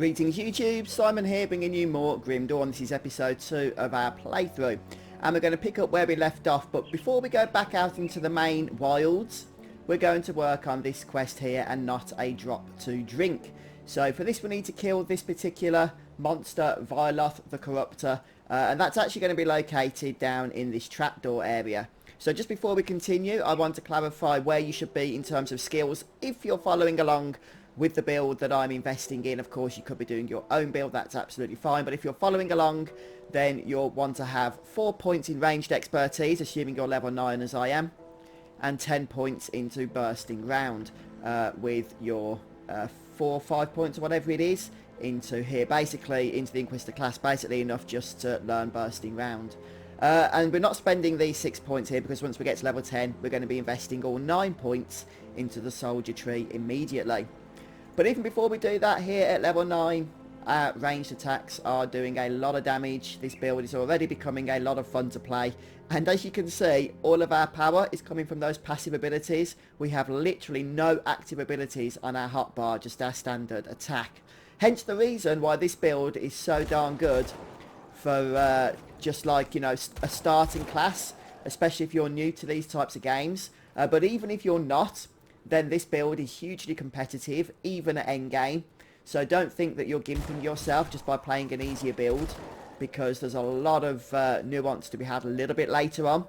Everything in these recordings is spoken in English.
Greetings YouTube, Simon here bringing you more Grim Dawn. This is episode 2 of our playthrough and we're going to pick up where we left off, but before we go back out into the main wilds we're going to work on this quest here and not a drop to drink. So for this we need to kill this particular monster, Viloth the Corruptor, and that's actually going to be located down in this trapdoor area. So just before we continue I want to clarify where you should be in terms of skills if you're following along with the build that I'm investing in. Of course you could be doing your own build, that's absolutely fine, but if you're following along then you'll want to have 4 points in ranged expertise, assuming you're level 9 as I am, and 10 points into bursting round, with your 4 or 5 points or whatever it is into here, basically into the Inquisitor class, basically enough just to learn bursting round. And we're not spending these 6 points here because once we get to level 10 we're going to be investing all 9 points into the soldier tree immediately. But even before we do that, here at level 9, our ranged attacks are doing a lot of damage. This build is already becoming a lot of fun to play. And as you can see, all of our power is coming from those passive abilities. We have literally no active abilities on our hotbar, just our standard attack. Hence the reason why this build is so darn good for just like, you know, a starting class, especially if you're new to these types of games. But even if you're not, then this build is hugely competitive, even at endgame. So don't think that you're gimping yourself just by playing an easier build, because there's a lot of nuance to be had a little bit later on.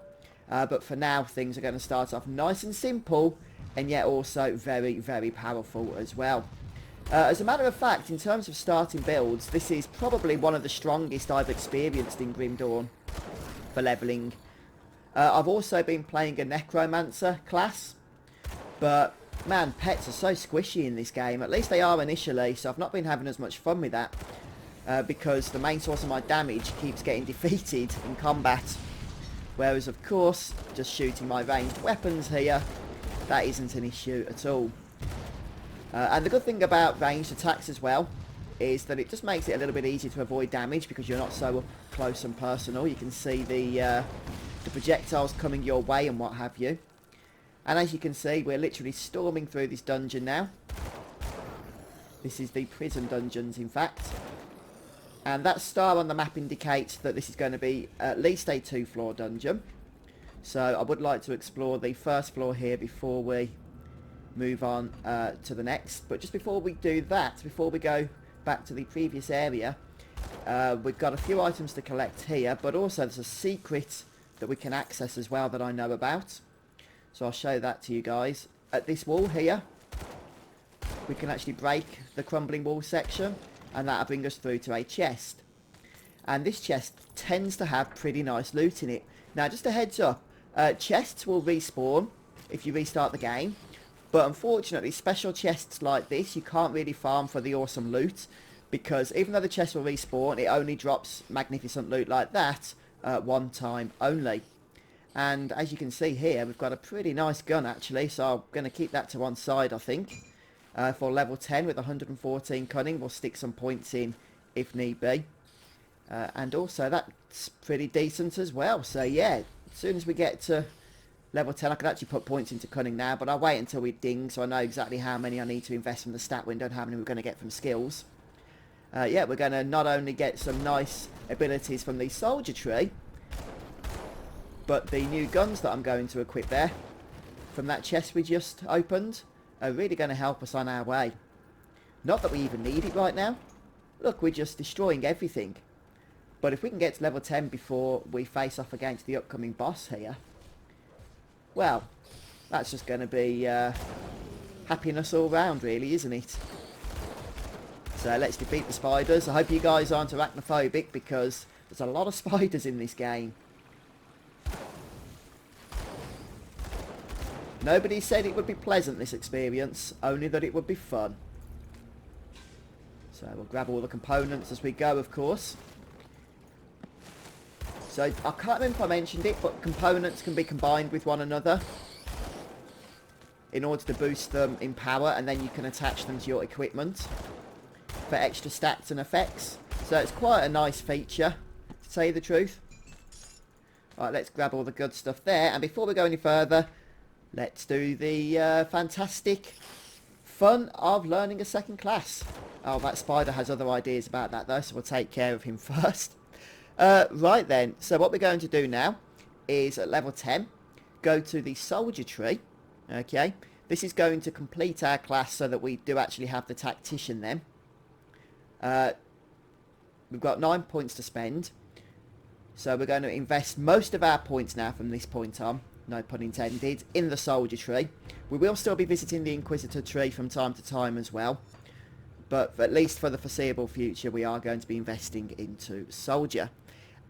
But for now, things are going to start off nice and simple, and yet also very, very powerful as well. As a matter of fact, in terms of starting builds, this is probably one of the strongest I've experienced in Grim Dawn for leveling. I've also been playing a Necromancer class, but man, pets are so squishy in this game. At least they are initially, so I've not been having as much fun with that, because the main source of my damage keeps getting defeated in combat. Whereas of course, just shooting my ranged weapons here, that isn't an issue at all. And the good thing about ranged attacks as well is that it just makes it a little bit easier to avoid damage because you're not so up close and personal. You can see the projectiles coming your way and what have you. And as you can see, we're literally storming through this dungeon now. This is the prison dungeons, in fact. And that star on the map indicates that this is going to be at least a 2-floor dungeon. So I would like to explore the first floor here before we move on to the next. But just before we do that, before we go back to the previous area, we've got a few items to collect here. But also there's a secret that we can access as well that I know about. So I'll show that to you guys. At this wall here, we can actually break the crumbling wall section, and that'll bring us through to a chest. And this chest tends to have pretty nice loot in it. Now just a heads up, chests will respawn if you restart the game, but unfortunately special chests like this you can't really farm for the awesome loot, because even though the chest will respawn, it only drops magnificent loot like that one time only. And as you can see here, we've got a pretty nice gun actually, so I'm going to keep that to one side I think. For level 10 with 114 cunning, we'll stick some points in if need be. And also that's pretty decent as well, so yeah, as soon as we get to level 10 I can actually put points into cunning now, but I'll wait until we ding so I know exactly how many I need to invest from the stat window and how many we're going to get from skills. Yeah, we're going to not only get some nice abilities from the soldier tree, but the new guns that I'm going to equip there from that chest we just opened are really going to help us on our way. Not that we even need it right now. Look, we're just destroying everything. But if we can get to level 10 before we face off against the upcoming boss here, well, that's just going to be happiness all round really, isn't it? So let's defeat the spiders. I hope you guys aren't arachnophobic because there's a lot of spiders in this game. Nobody said it would be pleasant, this experience, only that it would be fun. So we'll grab all the components as we go, of course. So I can't remember if I mentioned it, but components can be combined with one another in order to boost them in power, and then you can attach them to your equipment for extra stats and effects. So it's quite a nice feature, to tell you the truth. Alright, let's grab all the good stuff there, and before we go any further, let's do the fantastic fun of learning a second class. Oh, that spider has other ideas about that though, so we'll take care of him first. Right then, so what we're going to do now is at level 10, go to the soldier tree. Okay, this is going to complete our class so that we do actually have the tactician then. We've got 9 points to spend. So we're going to invest most of our points now from this point on, no pun intended, in the soldier tree. We will still be visiting the Inquisitor tree from time to time as well. But at least for the foreseeable future, we are going to be investing into soldier.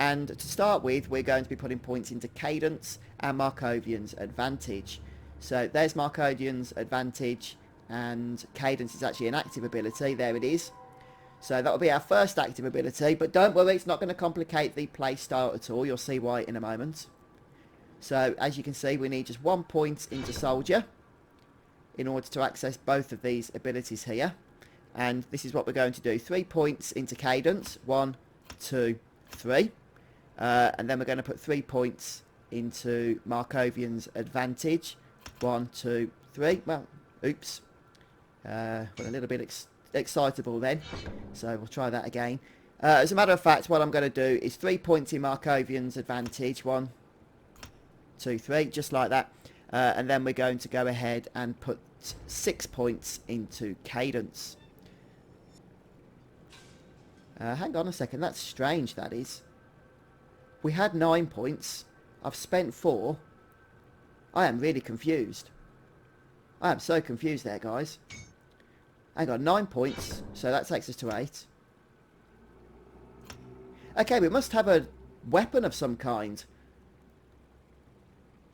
And to start with, we're going to be putting points into Cadence and Markovian's Advantage. So there's Markovian's Advantage, and Cadence is actually an active ability. There it is. So that will be our first active ability, but don't worry, it's not going to complicate the play style at all. You'll see why in a moment. So as you can see, we need just 1 point into soldier in order to access both of these abilities here. And this is what we're going to do. 3 points into Cadence. 1, 2, 3. And then we're going to put 3 points into Markovian's Advantage. 1, 2, 3. Well, oops. Got a little bit excitable then. So we'll try that again. As a matter of fact, what I'm going to do is 3 points in Markovian's Advantage. 1, 2, 3. Just like that. And then we're going to go ahead and put 6 points into Cadence. Hang on a second, that's strange, that is. We had 9 points. I've spent 4. I am really confused. I am so confused there, guys. Hang on, 9 points, so that takes us to 8. Okay, we must have a weapon of some kind.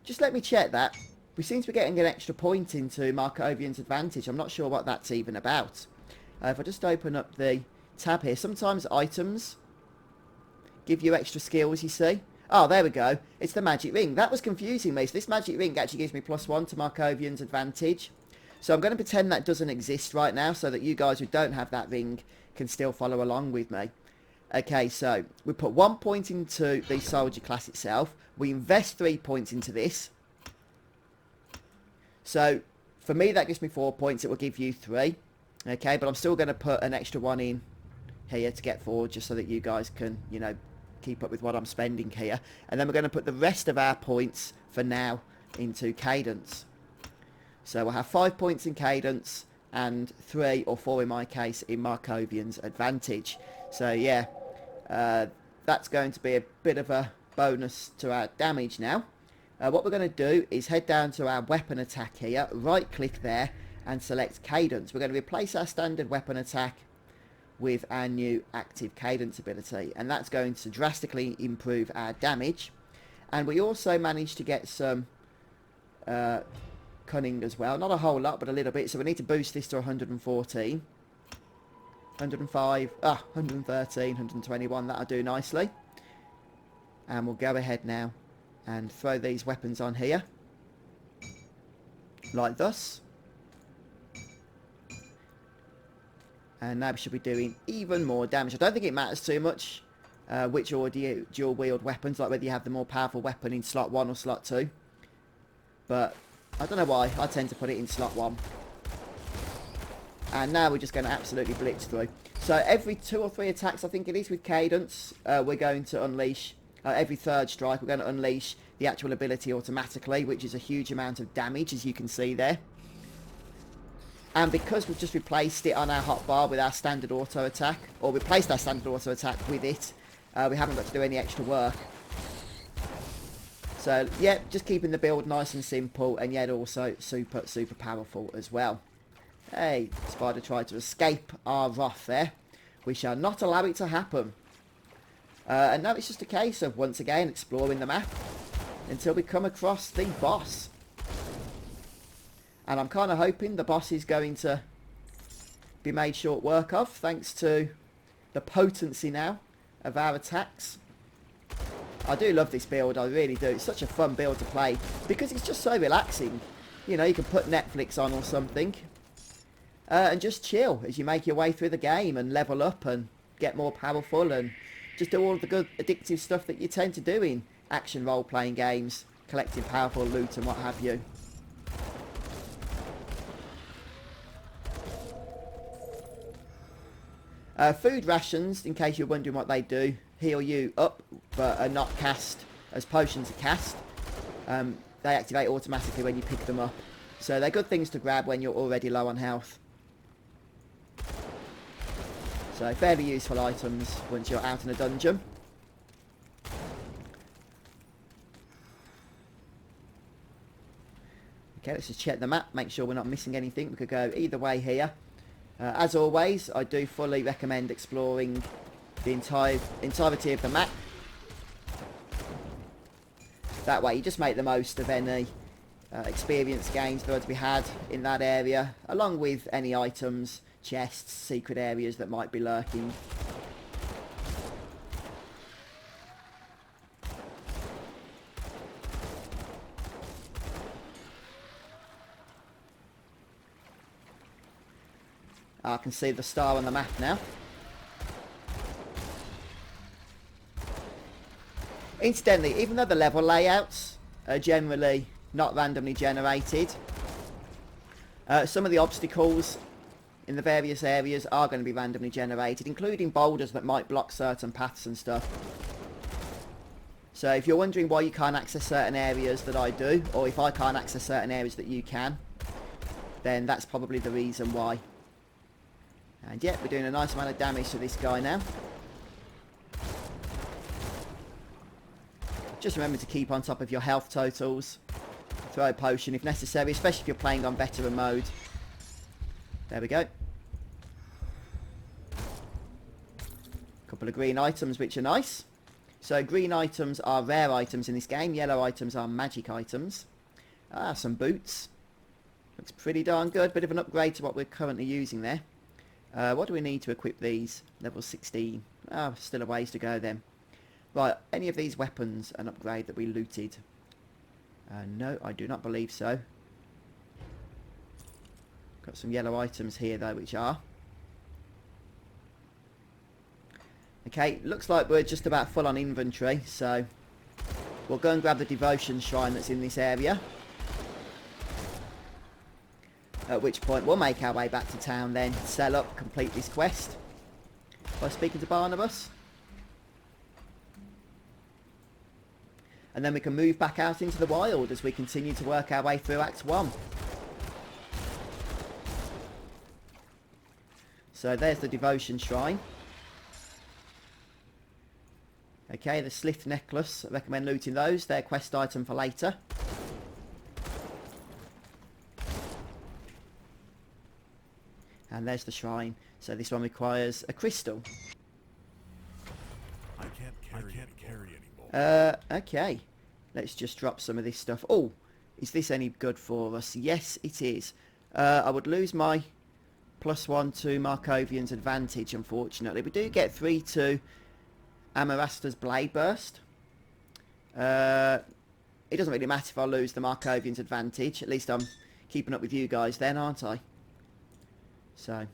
Just let me check that. We seem to be getting an extra point into Markovian's Advantage. I'm not sure what that's even about. If I just open up the tab here, sometimes items give you extra skills, you see. Oh, there we go. It's the magic ring. That was confusing me. So this magic ring actually gives me +1 to Markovian's Advantage. So I'm going to pretend that doesn't exist right now so that you guys who don't have that ring can still follow along with me. Okay, so we put 1 point into the soldier class itself. We invest 3 points into this. So for me, that gives me 4 points. It will give you 3. Okay, but I'm still going to put an extra 1 in here to get forward just so that you guys can, you know, keep up with what I'm spending here. And then we're going to put the rest of our points for now into Cadence. So we'll have 5 points in Cadence and 3 or 4 in my case in Markovian's Advantage. So yeah, that's going to be a bit of a bonus to our damage now. What we're going to do is head down to our weapon attack here, right click there and select Cadence. We're going to replace our standard weapon attack with our new active Cadence ability, and that's going to drastically improve our damage. And we also managed to get some cunning as well, not a whole lot but a little bit, so we need to boost this to 114, 105, 113, 121. That'll do nicely. And we'll go ahead now and throw these weapons on here like thus. And now we should be doing even more damage. I don't think it matters too much which order dual wield weapons, like whether you have the more powerful weapon in slot 1 or slot 2. But I don't know why, I tend to put it in slot 1. And now we're just going to absolutely blitz through. So every 2 or 3 attacks, I think it is, with Cadence, we're going to unleash, every 3rd strike, we're going to unleash the actual ability automatically, which is a huge amount of damage, as you can see there. And because we've just replaced it on our hotbar with our standard auto attack, or replaced our standard auto attack with it, we haven't got to do any extra work. So, yeah, just keeping the build nice and simple, and yet also super, super powerful as well. Hey, Spider tried to escape our wrath there. We shall not allow it to happen. And now it's just a case of, once again, exploring the map until we come across the boss. And I'm kind of hoping the boss is going to be made short work of, thanks to the potency now of our attacks. I do love this build, I really do. It's such a fun build to play because it's just so relaxing. You know, you can put Netflix on or something and just chill as you make your way through the game and level up and get more powerful and just do all the good addictive stuff that you tend to do in action role-playing games, collecting powerful loot and what have you. Food rations, in case you're wondering what they do, heal you up, but are not cast as potions are cast. They activate automatically when you pick them up. So they're good things to grab when you're already low on health. So fairly useful items once you're out in a dungeon. Okay, let's just check the map, make sure we're not missing anything. We could go either way here. As always, I do fully recommend exploring the entirety of the map. That way you just make the most of any experience gains that are to be had in that area, along with any items, chests, secret areas that might be lurking. I can see the star on the map now. Incidentally, even though the level layouts are generally not randomly generated, some of the obstacles in the various areas are going to be randomly generated, including boulders that might block certain paths and stuff. So if you're wondering why you can't access certain areas that I do, or if I can't access certain areas that you can, then that's probably the reason why. And yeah, we're doing a nice amount of damage to this guy now. Just remember to keep on top of your health totals. Throw a potion if necessary, especially if you're playing on veteran mode. There we go. Couple of green items which are nice. So green items are rare items in this game. Yellow items are magic items. Ah, some boots. Looks pretty darn good. Bit of an upgrade to what we're currently using there. What do we need to equip these? Level 16. Ah, still a ways to go then. Right, any of these weapons an upgrade that we looted? No, I do not believe so. Got some yellow items here though, which are. Okay, looks like we're just about full on inventory, so we'll go and grab the devotion shrine that's in this area. At which point we'll make our way back to town then, sell up, complete this quest by speaking to Barnabas. And then we can move back out into the wild as we continue to work our way through Act 1. So there's the devotion shrine. Okay, the Slith necklace. I recommend looting those. They're a quest item for later. And there's the shrine. So this one requires a crystal. I can't carry anymore. Okay. Let's just drop some of this stuff. Oh, is this any good for us? Yes, it is. I would lose my +1 to Markovian's advantage, unfortunately. We do get 3 to Amarasta's Blade Burst. It doesn't really matter if I lose the Markovian's advantage. At least I'm keeping up with you guys then, aren't I? So.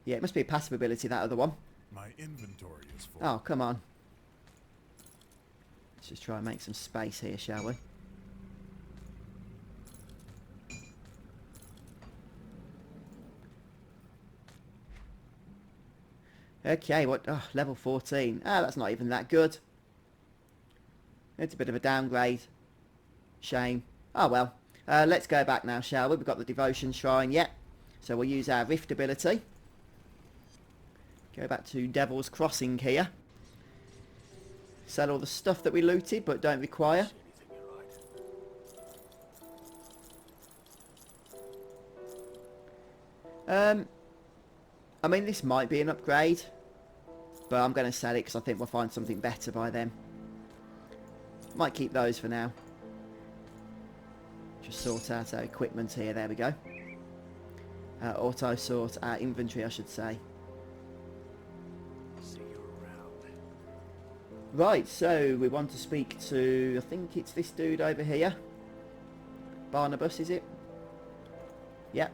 Yeah, it must be a passive ability, that other one. My inventory is full. Oh, come on. Let's just try and make some space here, shall we? Okay, what? Oh, level 14. Ah, that's not even that good. It's a bit of a downgrade. Shame. Oh, well. Let's go back now, shall we? We've got the devotion shrine yet. So we'll use our rift ability. Go back to Devil's Crossing here. Sell all the stuff that we looted but don't require. I mean, this might be an upgrade, but I'm going to sell it because I think we'll find something better by then. Might keep those for now. Just sort out our equipment here. There we go. Auto sort our inventory, I should say. Right, so we want to speak to, I think it's this dude over here. Barnabas, is it? Yep.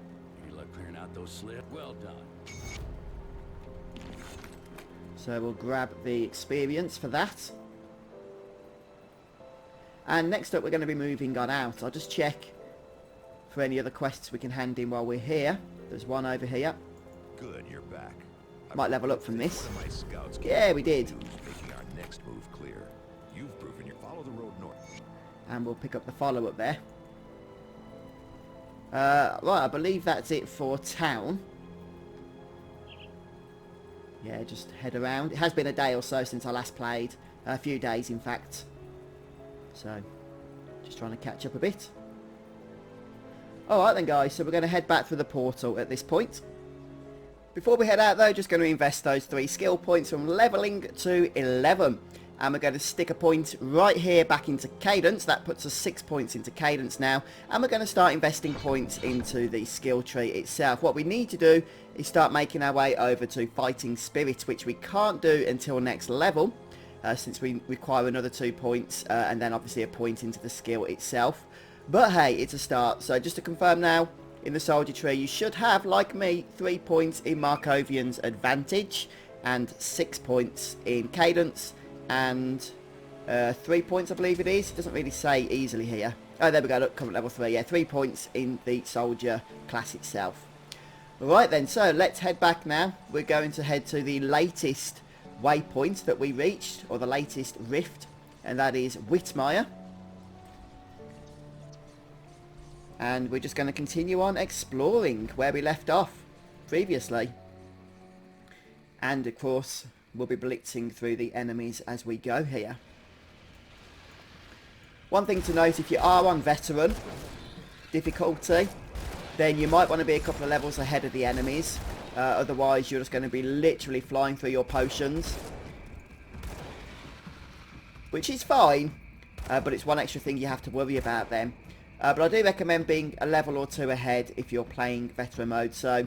You luck clearing out those slits? Well done. So we'll grab the experience for that. And next up we're going to be moving on out. I'll just check for any other quests we can hand in while we're here. There's one over here. Good, you're back. Might level up from this. One of my scouts came Yeah, we did. making our next move clear. You've proven you follow the road north. And we'll pick up the follow-up there. Right, I believe that's it for town. Yeah, just head around. It has been a day or so since I last played. A few days, in fact. So, just trying to catch up a bit. Alright then, guys. So we're going to head back through the portal at this point. Before we head out, though, just going to invest those 3 skill points from leveling to 11. And we're going to stick a point right here back into cadence. That puts us 6 points into cadence now. And we're going to start investing points into the skill tree itself. What we need to do is start making our way over to fighting spirit, which we can't do until next level, since we require another 2 points, and then obviously a point into the skill itself. But hey, it's a start. So just to confirm now, in the soldier tree, you should have, like me, 3 points in Markovian's advantage and 6 points in cadence. And 3 points, I believe it is. It doesn't really say easily here. Oh, there we go. Look, current level 3. Yeah, 3 points in the soldier class itself. Right then, so let's head back now. We're going to head to the latest waypoint that we reached, or the latest rift, and that is Whitmire. And we're just going to continue on exploring where we left off previously. And of course, we'll be blitzing through the enemies as we go here. One thing to note, if you are on veteran difficulty, then you might want to be a couple of levels ahead of the enemies. Otherwise, you're just going to be literally flying through your potions. Which is fine, but it's one extra thing you have to worry about then. But I do recommend being a level or 2 ahead if you're playing veteran mode. So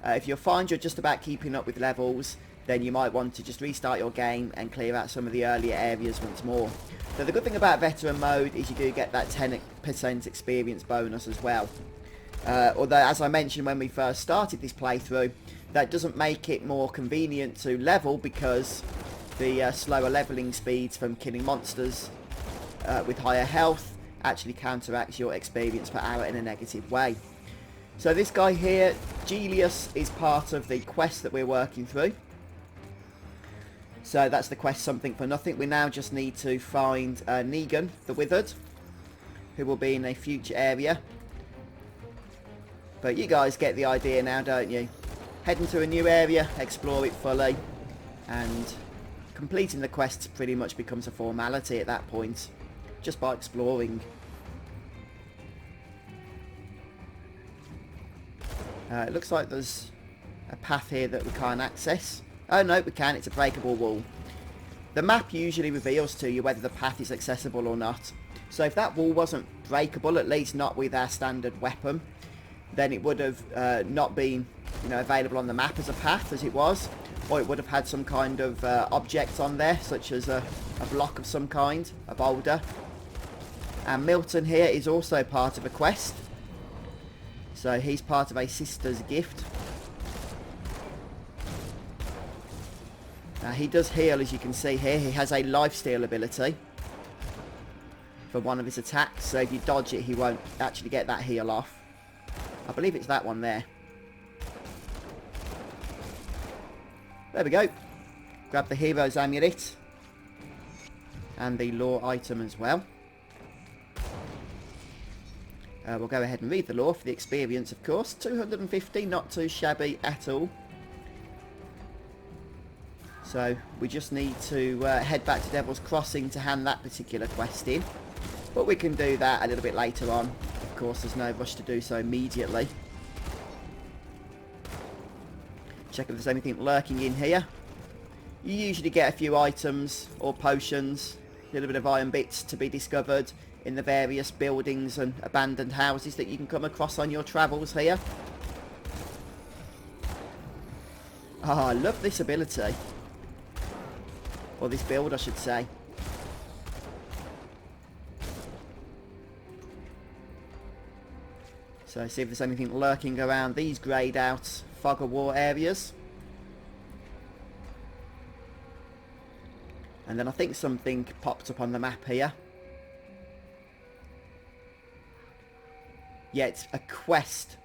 if you find you're just about keeping up with levels, then you might want to just restart your game and clear out some of the earlier areas once more. So the good thing about veteran mode is you do get that 10% experience bonus as well. Although, as I mentioned when we first started this playthrough, that doesn't make it more convenient to level, because the slower leveling speeds from killing monsters with higher health actually counteracts your experience per hour in a negative way. So this guy here, Gelius, is part of the quest that we're working through. So that's the quest Something for Nothing. We now just need to find Negan the Withered, who will be in a future area. But you guys get the idea now, don't you? Head into a new area, explore it fully, and completing the quest pretty much becomes a formality at that point, just by exploring. It looks like there's a path here that we can't access. Oh no, we can. It's a breakable wall. The map usually reveals to you whether the path is accessible or not. So if that wall wasn't breakable, at least not with our standard weapon, then it would have not been, available on the map as a path as it was, or it would have had some kind of object on there, such as a block of some kind, a boulder. And Milton here is also part of a quest. So he's part of a sister's gift. Now he does heal, as you can see here. He has a lifesteal ability for one of his attacks. So if you dodge it, he won't actually get that heal off. I believe it's that one there. There we go. Grab the hero's amulet. And the lore item as well. We'll go ahead and read the lore for the experience, of course. 250, not too shabby at all. So we just need to head back to Devil's Crossing to hand that particular quest in. But we can do that a little bit later on. Of course, there's no rush to do so immediately. Check if there's anything lurking in here. You usually get a few items or potions, a little bit of iron bits to be discovered in the various buildings and abandoned houses that you can come across on your travels here. Oh, I love this ability. Or this build, I should say. So see if there's anything lurking around these greyed out fog of war areas. And then I think something popped up on the map here. Yeah, it's a quest,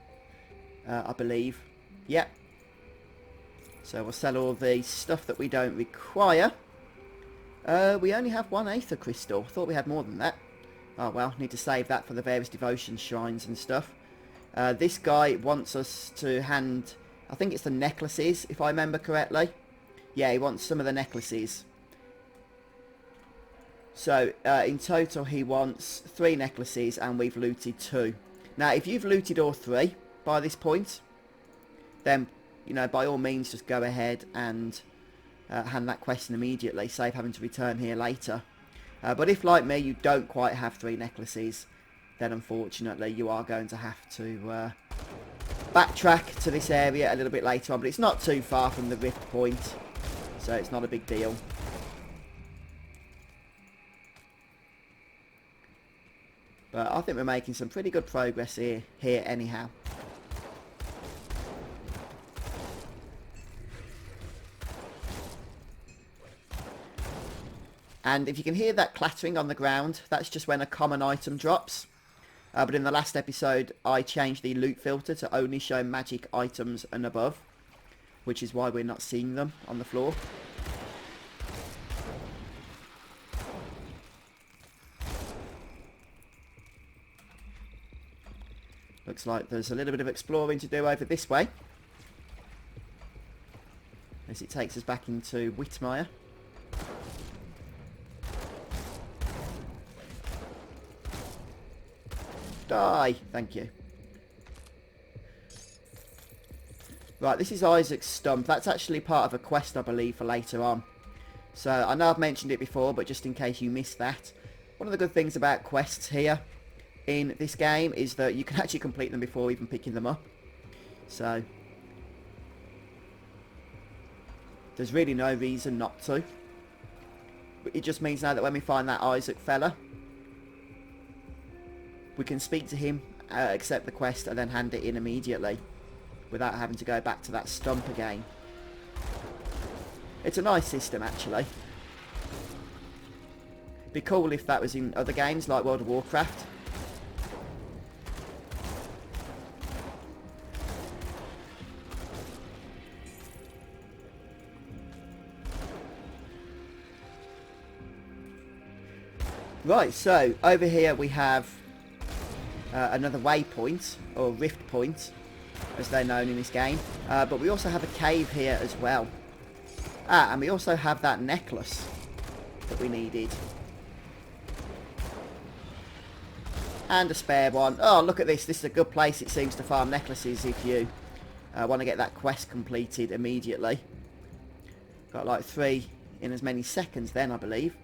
I believe. Yep. So we'll sell all the stuff that we don't require. We only have 1 Aether Crystal. Thought we had more than that. Oh well, need to save that for the various devotion shrines and stuff. This guy wants us to hand, I think it's the necklaces, if I remember correctly. Yeah, he wants some of the necklaces. So, in total he wants 3 necklaces and we've looted 2. Now, if you've looted all 3 by this point, then, you know, by all means just go ahead and hand that quest in immediately, save having to return here later. But if, like me, you don't quite have 3 necklaces, then unfortunately you are going to have to backtrack to this area a little bit later on. But it's not too far from the rift point, so it's not a big deal. But I think we're making some pretty good progress here anyhow. And if you can hear that clattering on the ground, that's just when a common item drops. But in the last episode, I changed the loot filter to only show magic items and above, which is why we're not seeing them on the floor. Looks like there's a little bit of exploring to do over this way, as it takes us back into Whitmire. Die! Thank you. Right, this is Isaac's stump. That's actually part of a quest, I believe, for later on. So, I know I've mentioned it before, but just in case you missed that, one of the good things about quests here in this game is that you can actually complete them before even picking them up. So, there's really no reason not to. But it just means now that when we find that Isaac fella, we can speak to him, accept the quest, and then hand it in immediately without having to go back to that stump again. It's a nice system, actually. Be cool if that was in other games like World of Warcraft. Right, so over here we have another waypoint, or rift point, as they're known in this game. But we also have a cave here as well. And we also have that necklace that we needed. And a spare one. Oh, look at this. This is a good place, it seems, to farm necklaces if you want to get that quest completed immediately. Got like 3 in as many seconds then, I believe.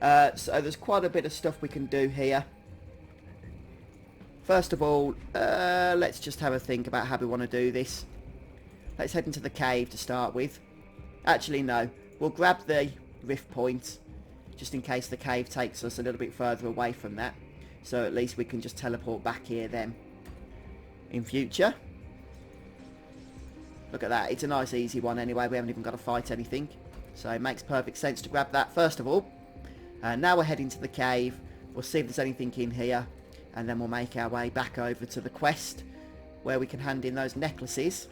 So there's quite a bit of stuff we can do here. First of all, let's just have a think about how we want to do this. Let's head into the cave to start with. Actually, no. We'll grab the rift point, just in case the cave takes us a little bit further away from that. So at least we can just teleport back here then in future. Look at that. It's a nice easy one anyway. We haven't even got to fight anything. So it makes perfect sense to grab that first of all. Now we're heading to the cave. We'll see if there's anything in here. And then we'll make our way back over to the quest, where we can hand in those necklaces.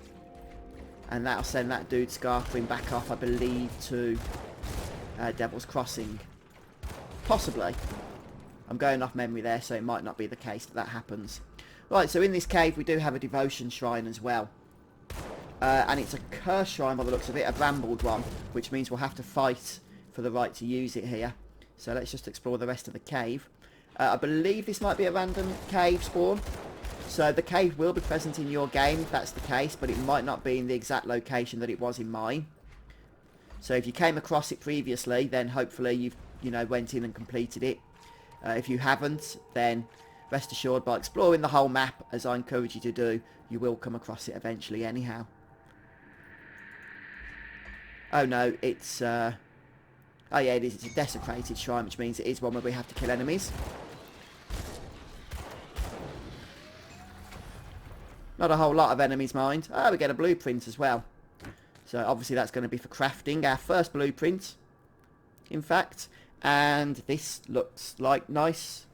And that'll send that dude scarfing back off, I believe, to Devil's Crossing. Possibly. I'm going off memory there, so it might not be the case that that happens. Right, so in this cave we do have a devotion shrine as well. And it's a curse shrine by the looks of it, a brambled one, which means we'll have to fight for the right to use it here. So let's just explore the rest of the cave. I believe this might be a random cave spawn. So the cave will be present in your game if that's the case, but it might not be in the exact location that it was in mine. So if you came across it previously, then hopefully you've, went in and completed it. If you haven't, then rest assured, by exploring the whole map, as I encourage you to do, you will come across it eventually anyhow. Oh no, it's... oh yeah, it is. It's a desecrated shrine, which means it is one where we have to kill enemies. Not a whole lot of enemies, mind. Oh, we get a blueprint as well. So obviously that's going to be for crafting. Our first blueprint, in fact. And this looks like nice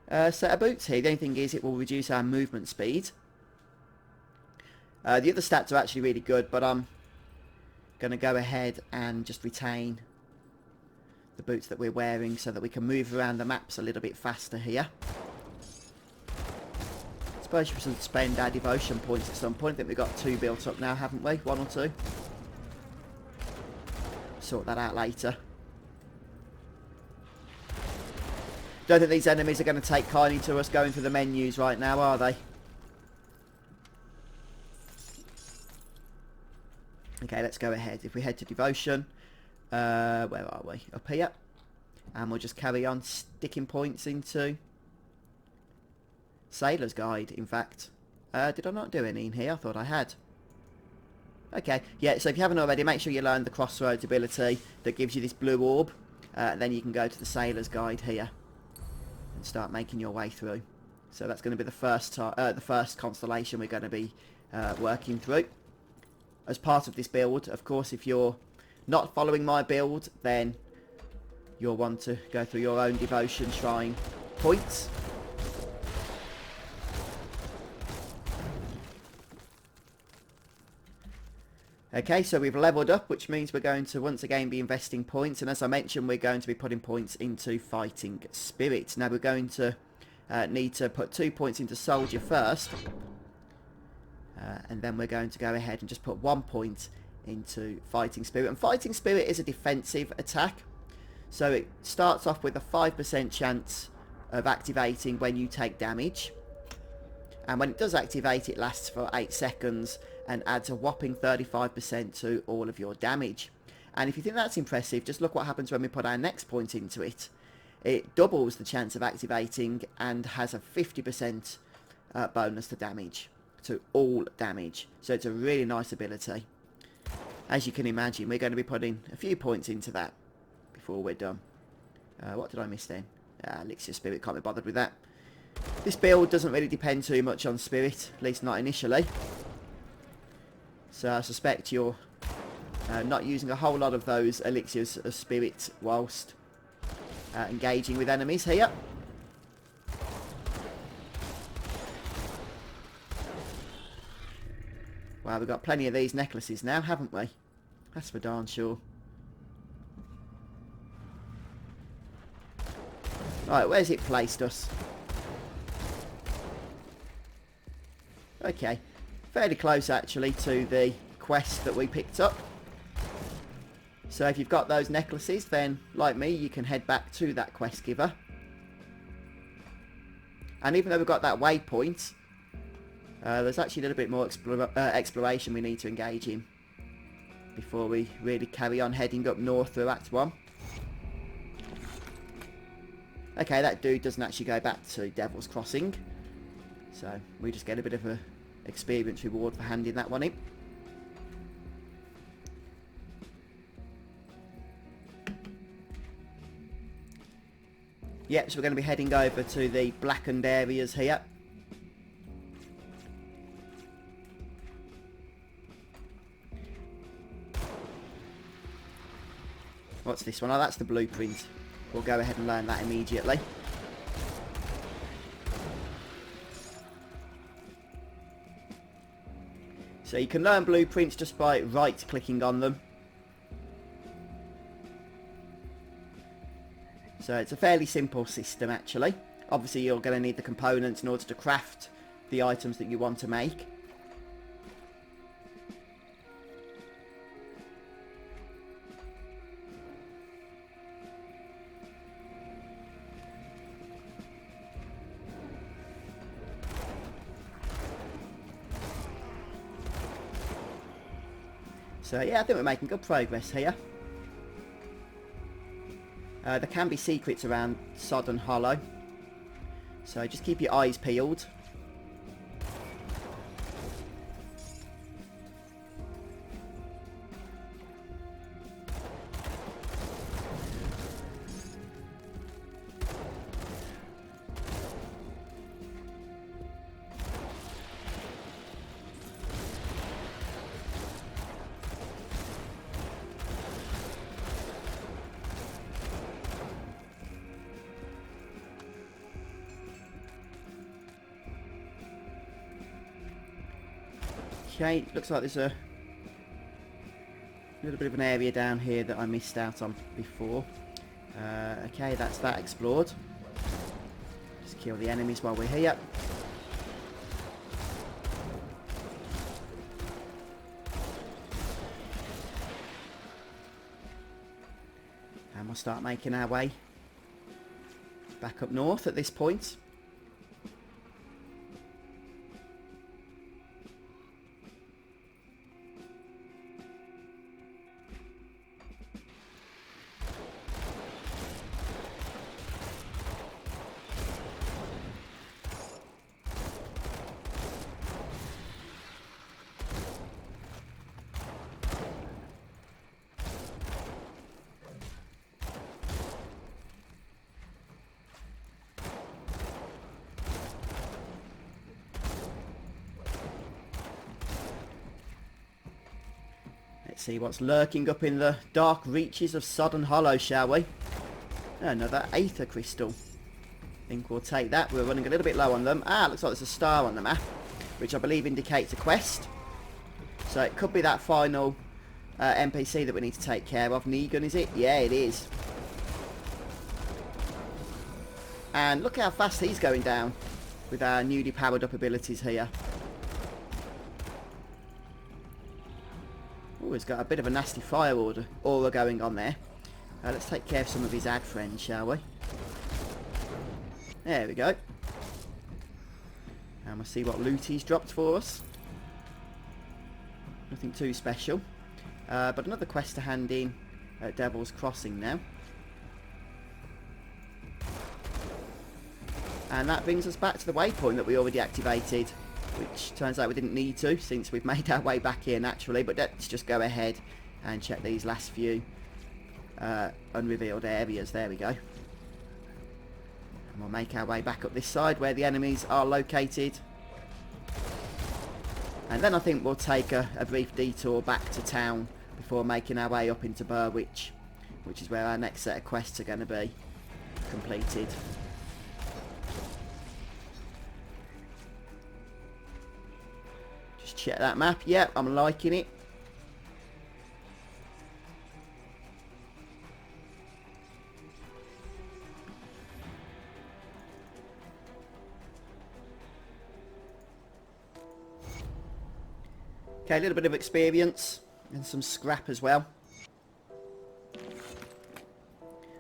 set of boots here. The only thing is it will reduce our movement speed. The other stats are actually really good, but I'm Going to go ahead and just retain the boots that we're wearing so that we can move around the maps a little bit faster here. I suppose we should spend our devotion points at some point. I think we've got 2 built up now, haven't we? 1 or 2. Sort that out later. Don't think these enemies are going to take kindly to us going through the menus right now, are they? Okay, let's go ahead. If we head to devotion, where are we? Up here. And we'll just carry on sticking points into Sailor's Guide, in fact. Did I not do any in here? I thought I had. Okay, yeah, so if you haven't already, make sure you learn the Crossroads ability that gives you this blue orb. Then you can go to the Sailor's Guide here and start making your way through. So that's going to be the first constellation we're going to be working through. As part of this build, of course, if you're not following my build, then you'll want to go through your own devotion shrine points. Okay, so we've leveled up, which means we're going to once again be investing points. And as I mentioned, we're going to be putting points into fighting spirit. Now we're going to need to put 2 points into soldier first. And then we're going to go ahead and just put 1 point into fighting spirit. And fighting spirit is a defensive attack. So it starts off with a 5% chance of activating when you take damage. And when it does activate, it lasts for 8 seconds and adds a whopping 35% to all of your damage. And if you think that's impressive, just look what happens when we put our next point into it. It doubles the chance of activating and has a 50% bonus to damage. To all damage. So it's a really nice ability. As you can imagine, we're going to be putting a few points into that before we're done. What did I miss then? Elixir Spirit, can't be bothered with that. This build doesn't really depend too much on Spirit, at least not initially. So I suspect you're not using a whole lot of those Elixirs of Spirit whilst engaging with enemies here. Well, we've got plenty of these necklaces now, haven't we? That's for darn sure. Right, where's it placed us? Okay, fairly close actually to the quest that we picked up. So if you've got those necklaces, then like me, you can head back to that quest giver. And even though we've got that waypoint, there's actually a little bit more exploration we need to engage in before we really carry on heading up north through Act 1. Okay, that dude doesn't actually go back to Devil's Crossing, so we just get a bit of a experience reward for handing that one in. Yep, so we're going to be heading over to the blackened areas here. What's this one? Oh, that's the blueprint. We'll go ahead and learn that immediately. So you can learn blueprints just by right-clicking on them. So it's a fairly simple system, actually. Obviously, you're going to need the components in order to craft the items that you want to make. So yeah, I think we're making good progress here. There can be secrets around Sodden Hollow, so just keep your eyes peeled. Okay, looks like there's a A little bit of an area down here that I missed out on before. Okay, that's that explored. Just kill the enemies while we're here. And we'll start making our way back up north at this point. Let's see what's lurking up in the dark reaches of Sodden Hollow, shall we? Another Aether Crystal. I think we'll take that. We're running a little bit low on them. Ah, looks like there's a star on the map, which I believe indicates a quest. So it could be that final NPC that we need to take care of. Negan, is it? Yeah, it is. And look how fast he's going down with our newly powered up abilities here. Oh, he's got a bit of a nasty fire aura going on there. Let's take care of some of his ad friends, shall we? There we go. And we'll see what loot he's dropped for us. Nothing too special. But another quest to hand in at Devil's Crossing now. And that brings us back to the waypoint that we already activated, which turns out we didn't need to since we've made our way back here naturally. But let's just go ahead and check these last few unrevealed areas. There we go. And we'll make our way back up this side where the enemies are located. And then I think we'll take a brief detour back to town before making our way up into Burwich, which is where our next set of quests are going to be completed. Just check that map. Yep, I'm liking it. Okay, a little bit of experience and some scrap as well.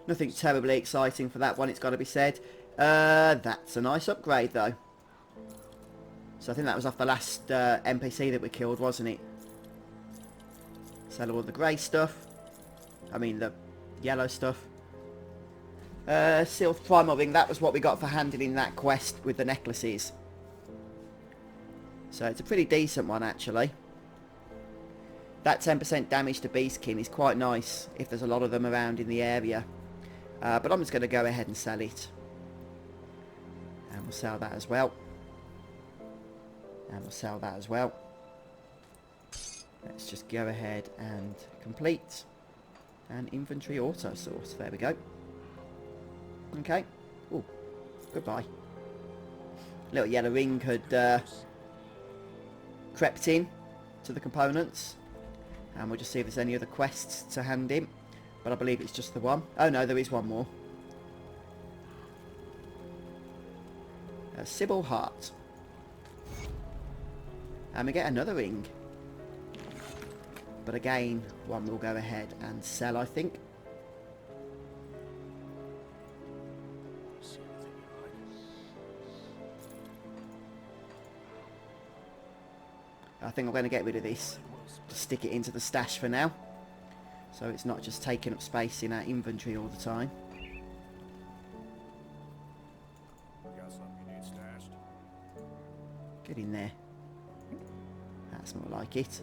Nothing terribly exciting for that one, it's got to be said. That's a nice upgrade though. So I think that was off the last NPC that we killed, wasn't it? Sell all the grey stuff. I mean the yellow stuff. Sealed Primal Ring, that was what we got for handing in that quest with the necklaces. So it's a pretty decent one actually. That 10% damage to Beastkin is quite nice if there's a lot of them around in the area. But I'm just going to go ahead and sell it. And we'll sell that as well. And we'll sell that as well. Let's just go ahead and complete an inventory auto sort. There we go. Okay. Oh, goodbye. Little yellow ring had crept in to the components. And we'll just see if there's any other quests to hand in. But I believe it's just the one. Oh no, there is one more. A Sybil Heart. And we get another ring. But again, one will go ahead and sell, I think. I think I'm going to get rid of this. Just stick it into the stash for now. So it's not just taking up space in our inventory all the time. Got something you need stashed? Get in there. That's more like it.